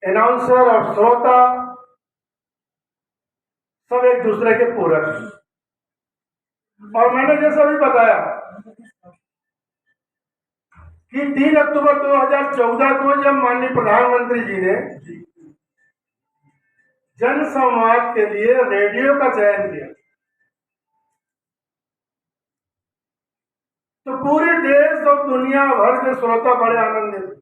Announcer और श्रोता सब एक दूसरे के पूरक हैं। और मैंने जैसा भी बताया कि 3 अक्टूबर 2014 को जब माननीय प्रधानमंत्री जी ने जन संवाद के लिए रेडियो का चयन किया तो पूरे देश और दुनिया भर के श्रोता बड़े आनंदित थे।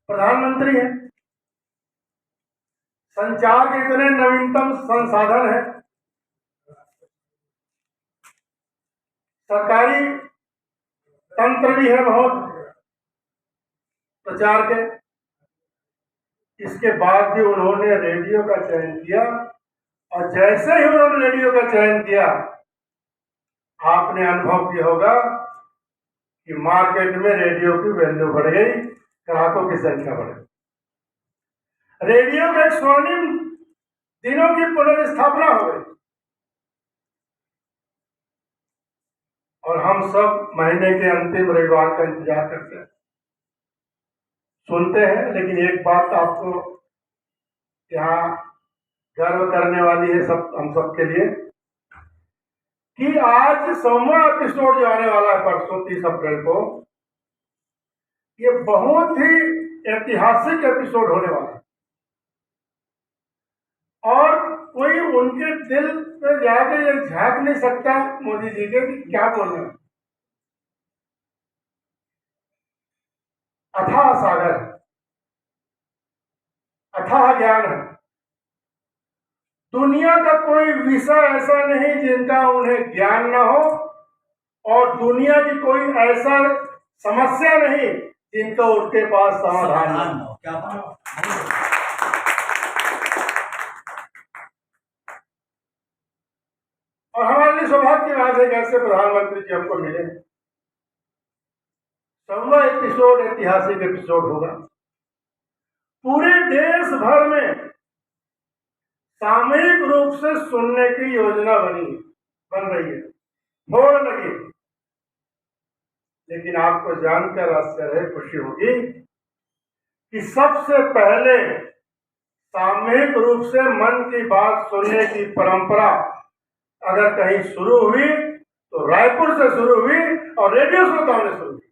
प्रधानमंत्री हैं, संचार के इतने नवीनतम संसाधन है, सरकारी तंत्र भी है बहुत प्रचार के, इसके बाद भी उन्होंने रेडियो का चयन किया। और जैसे ही उन्होंने रेडियो का चयन किया, आपने अनुभव किया होगा कि मार्केट में रेडियो की वैल्यू बढ़ गई, ग्राहकों की संख्या बढ़ गई। रेडियो के एक स्वर्णिम दिनों की पुनर्स्थापना हो गई और हम सब महीने के अंतिम रविवार का इंतजार करते हैं, सुनते हैं। लेकिन एक बात आपको यहाँ गर्व करने वाली है सब हम सब के लिए कि आज 100वां एपिसोड जो आने वाला है परसों 30 अप्रैल को, ये बहुत ही ऐतिहासिक एपिसोड होने वाला है। और कोई उनके दिल पे जाके ये झांक नहीं सकता मोदी जी के कि क्या बोल रहे हैं। अथाह सागर, अथाह ज्ञान है। दुनिया का कोई विषय ऐसा नहीं जिनका उन्हें ज्ञान न हो, और दुनिया की कोई ऐसा समस्या नहीं जिनका उनके पास समाधान न हो। और हमारे लिए सौभाग्य की बात है कि ऐसे प्रधानमंत्री जी हमको मिले। 100वां एपिसोड ऐतिहासिक एपिसोड होगा। पूरे देश भर में सामूहिक रूप से सुनने की योजना बन रही है, होड़ लगी। लेकिन आपको जानकर आश्चर्य खुशी होगी कि सबसे पहले सामूहिक रूप से मन की बात सुनने की परंपरा अगर कहीं शुरू हुई तो रायपुर से शुरू हुई और रेडियो श्रोताओं ने शुरू की।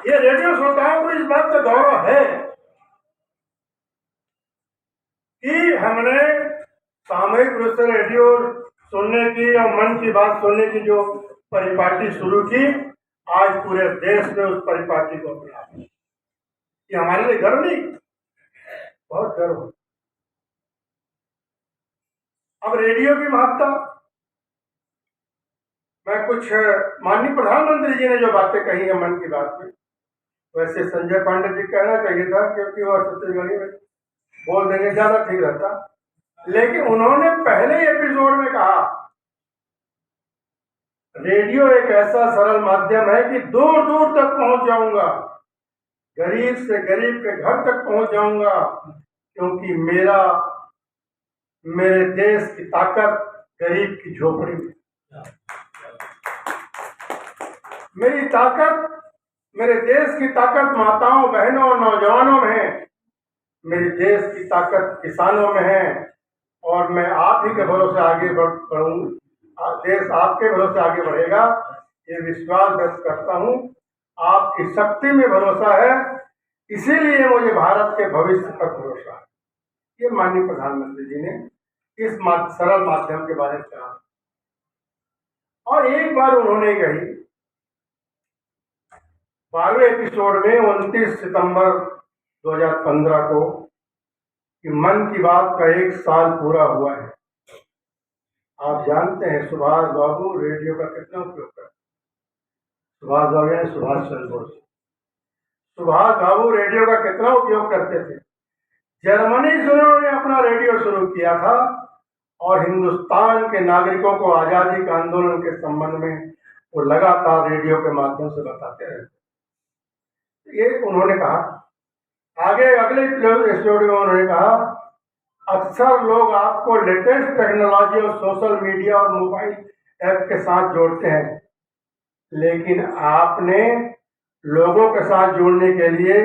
ये रेडियो श्रोताओं को इस बात का गौरव है कि हमने सामूहिक रूप से रेडियो सुनने की और मन की बात सुनने की जो परिपाटी शुरू की, आज पूरे देश में उस परिपाटी को अपना। ये हमारे लिए गर्व नहीं, बहुत गर्व। अब रेडियो की महत्ता, मैं कुछ माननीय प्रधानमंत्री जी ने जो बातें कही है मन की बात में, वैसे संजय पांडे जी कहना चाहिए था क्योंकि वो छत्तीसगढ़ी में बोल देंगे ज्यादा ठीक रहता। लेकिन उन्होंने पहले एपिसोड में कहा रेडियो एक ऐसा सरल माध्यम है कि दूर दूर तक पहुंच जाऊंगा, गरीब से गरीब के घर तक पहुंच जाऊंगा, क्योंकि मेरे देश की ताकत गरीब की झोपड़ी में, मेरी ताकत, मेरे देश की ताकत माताओं बहनों और नौजवानों में है, मेरे देश की ताकत किसानों में है। और मैं आप ही के भरोसे आगे बढ़ूंगा, देश आपके भरोसे आगे बढ़ेगा, ये विश्वास व्यक्त करता हूं। आपकी शक्ति में भरोसा है, इसीलिए मुझे भारत के भविष्य पर भरोसा है। ये माननीय प्रधानमंत्री जी ने इस सरल माध्यम के बारे में कहा। और एक बार उन्होंने कही 12वें एपिसोड में 29 सितंबर 2015 को कि मन की बात का 1 साल पूरा हुआ है। आप जानते हैं सुभाष बाबू रेडियो का कितना उपयोग करते। सुभाष बाबू ने सुभाष चंद्र बोस, सुभाष बाबू रेडियो का कितना उपयोग करते थे। जर्मनी से उन्होंने अपना रेडियो शुरू किया था और हिंदुस्तान के नागरिकों को आजादी के आंदोलन के संबंध में वो लगातार रेडियो के माध्यम से बताते रहे। ये उन्होंने कहा। आगे अगले एपिसोड में उन्होंने कहा अक्सर लोग आपको लेटेस्ट टेक्नोलॉजी और सोशल मीडिया और मोबाइल ऐप के साथ जोड़ते हैं, लेकिन आपने लोगों के साथ जुड़ने के लिए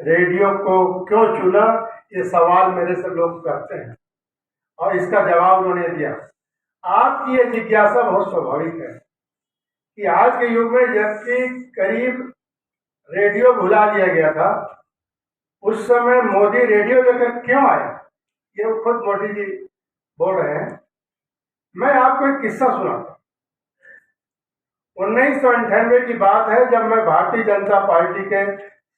रेडियो को क्यों चुना, ये सवाल मेरे से लोग करते हैं और इसका जवाब उन्होंने दिया। आपकी ये जिज्ञासा बहुत स्वाभाविक है कि आज के युग में जबकि करीब रेडियो भुला दिया गया था, उस समय मोदी रेडियो लेकर क्यों आया, ये खुद मोदी जी बोल रहे हैं। मैं आपको एक किस्सा सुनाता हूं। 1998 की बात है, जब मैं भारतीय जनता पार्टी के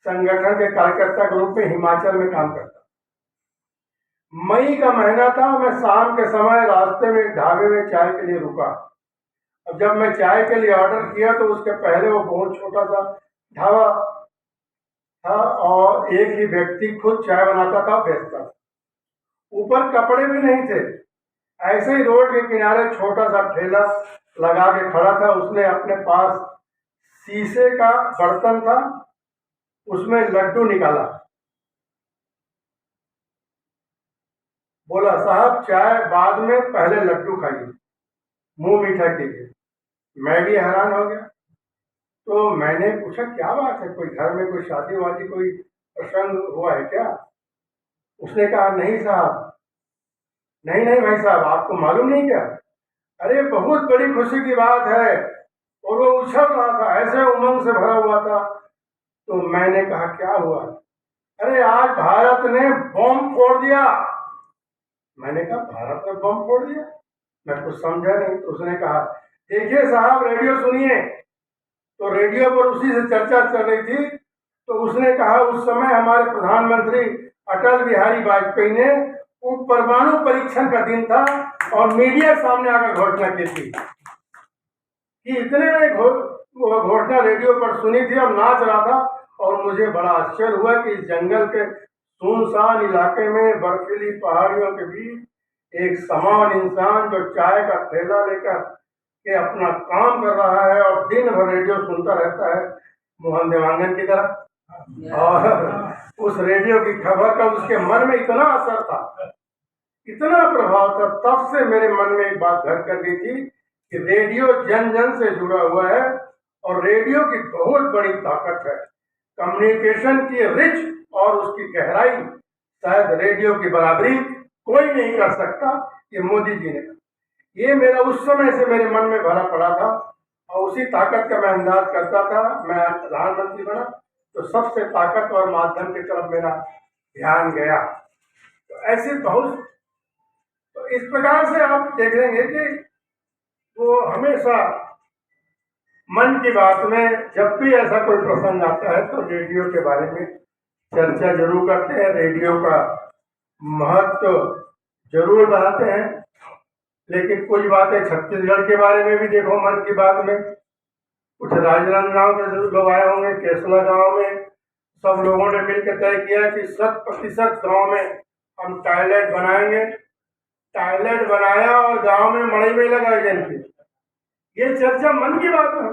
संगठन के कार्यकर्ता के रूप में हिमाचल में काम करता। मई का महीना था, मैं शाम के समय रास्ते में ढाबे में चाय के लिए रुका। अब जब मैं चाय के लिए ऑर्डर किया तो उसके पहले वो बहुत छोटा सा ढाबा था और एक ही व्यक्ति खुद चाय बनाता था, बेचता था। ऊपर कपड़े भी नहीं थे, ऐसे ही रोड के किनारे छोटा सा ठेला लगा के खड़ा था। उसने अपने पास शीशे का बर्तन था, उसमें लड्डू निकाला। बोला, साहब चाय बाद में, पहले लड्डू खाइए, मुंह मीठा कीजिए। मैं भी हैरान हो गया। तो मैंने पूछा, क्या बात है, कोई घर में कोई शादी वादी कोई प्रसंग हुआ है क्या? उसने कहा, नहीं साहब, नहीं नहीं भाई साहब, आपको मालूम नहीं क्या? अरे बहुत बड़ी खुशी की बात है। और वो उछल रहा था, ऐसे उमंग से भरा हुआ था। तो मैंने कहा, क्या हुआ? अरे आज भारत ने बम फोड़ दिया। मैंने कहा, भारत ने बम फोड़ दिया? मैं कुछ समझा नहीं। तो उसने कहा, देखिए साहब, रेडियो सुनिए। तो रेडियो पर उसी से चर्चा चल रही थी। तो उसने कहा, उस समय हमारे प्रधानमंत्री अटल बिहारी वाजपेयी ने वो परमाणु परीक्षण का दिन था और मीडिया के सामने आकर घोषणा की थी कि इतने में वो घोषणा रेडियो पर सुनी थी और नाच रहा था। और मुझे बड़ा आश्चर्य हुआ कि इस जंगल के सुनसान इलाके में बर्फीली पहाड़ियों के बीच एक समान इंसान जो चाय का ठेला लेकर के अपना काम कर रहा है और दिन भर रेडियो सुनता रहता है, मोहन देवांगन की तरह। और उस रेडियो की खबर का उसके मन में इतना असर था, इतना प्रभाव था, तब से मेरे मन में एक बात घर कर गई थी कि रेडियो जन जन से जुड़ा हुआ है और रेडियो की बहुत बड़ी ताकत है। कम्युनिकेशन की रिच और उसकी गहराई शायद रेडियो की बराबरी कोई नहीं कर सकता। ये मोदी जी ने, ये मेरा उस समय से मेरे मन में भरा पड़ा था और उसी ताकत का मैं अंदाज करता था। मैं प्रधानमंत्री बना तो सबसे ताकतवर माध्यम की तरफ मेरा ध्यान गया। तो ऐसे बहुत, तो इस प्रकार से आप देख लेंगे कि वो हमेशा मन की बात में जब भी ऐसा कोई प्रसंग आता है तो रेडियो के बारे में चर्चा जरूर करते हैं, रेडियो का महत्व जरूर बढ़ाते हैं। लेकिन कुछ बातें छत्तीसगढ़ के बारे में भी देखो, मन की बात में कुछ राजनांदगांव के लोग आए होंगे, केसला गांव में सब लोगों ने मिलकर तय किया कि 100% गांव में हम टॉयलेट बनाएंगे। टॉयलेट बनाया और गांव में मड़ई में लगाए गए। ये चर्चा मन की बात है,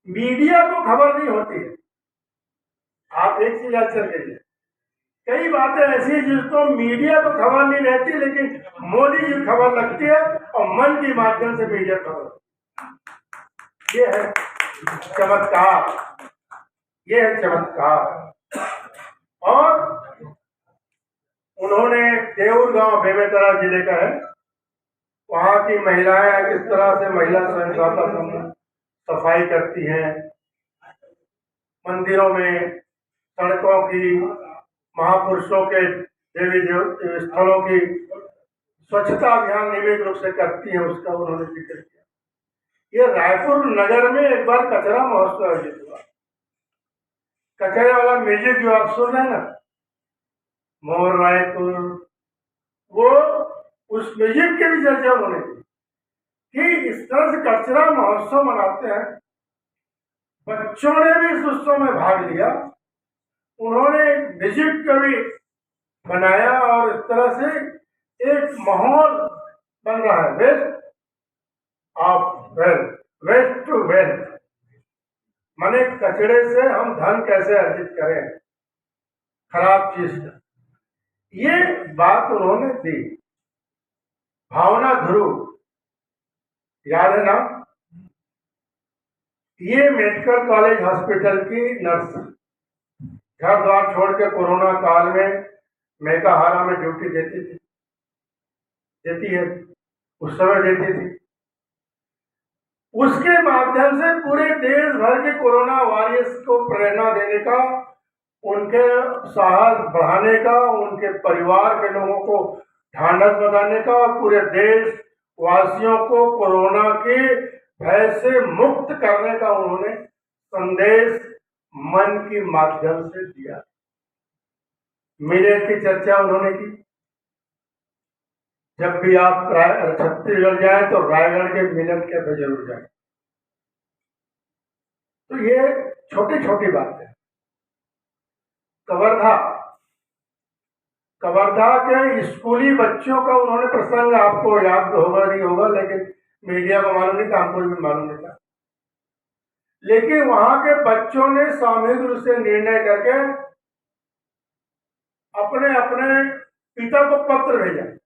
मीडिया को खबर नहीं होती है। आप एक चीज याद करिए, कई बातें ऐसी हैं जिसको मीडिया को खबर नहीं रहती, लेकिन मोदी जी खबर लगती है और मन के माध्यम से मीडिया खबर। ये है चमत्कार, ये है चमत्कार। और उन्होंने देऊर गांव बेमेतरा जिले का है, वहां की महिलाएं किस तरह से महिला स्वयं सहायता समूह सफाई करती हैं, मंदिरों में, सड़कों की, महापुरुषों के देवी देव स्थलों की स्वच्छता अभियान नियमित रूप से करती हैं, उसका उन्होंने जिक्र किया। ये रायपुर नगर में एक बार कचरा महोत्सव आयोजित हुआ। कचरे वाला म्यूजिक जो आप सुन रहे हैं ना, मोर रायपुर, वो उस म्यूजिक की भी चर्चा होने की कि इस तरह से कचरा महोत्सव मनाते हैं। बच्चों ने भी इस उत्सव में भाग लिया, उन्होंने म्यूजिक का भी बनाया और इस तरह से एक माहौल बन रहा है, waste of wealth, waste to wealth, माने कचरे से हम धन कैसे अर्जित करें, खराब चीज से। ये बात उन्होंने दी। भावना ध्रुव, याद है ना? ये मेडिकल कॉलेज हॉस्पिटल की नर्स घर द्वार छोड़ के कोरोना काल में मेकाहारा में ड्यूटी देती है, उस समय देती थी। उसके माध्यम से पूरे देश भर के कोरोना वॉरियर्स को प्रेरणा देने का, उनके साहस बढ़ाने का, उनके परिवार के लोगों को ढांढस बंधाने का, और पूरे देश वासियों को कोरोना के भय से मुक्त करने का उन्होंने संदेश मन के माध्यम से दिया। मिलेट की चर्चा उन्होंने की। जब भी आप छत्तीसगढ़ जाए तो रायगढ़ के मिलेट कैफे जरूर जाए। तो ये छोटी छोटी बातें। कवर्धा के स्कूली बच्चों का उन्होंने प्रसंग, आपको याद होगा नहीं होगा, लेकिन मीडिया को मालूम नहीं था, हमको भी मालूम नहीं था। लेकिन वहां के बच्चों ने सामूहिक रूप से निर्णय करके अपने अपने पिता को पत्र भेजा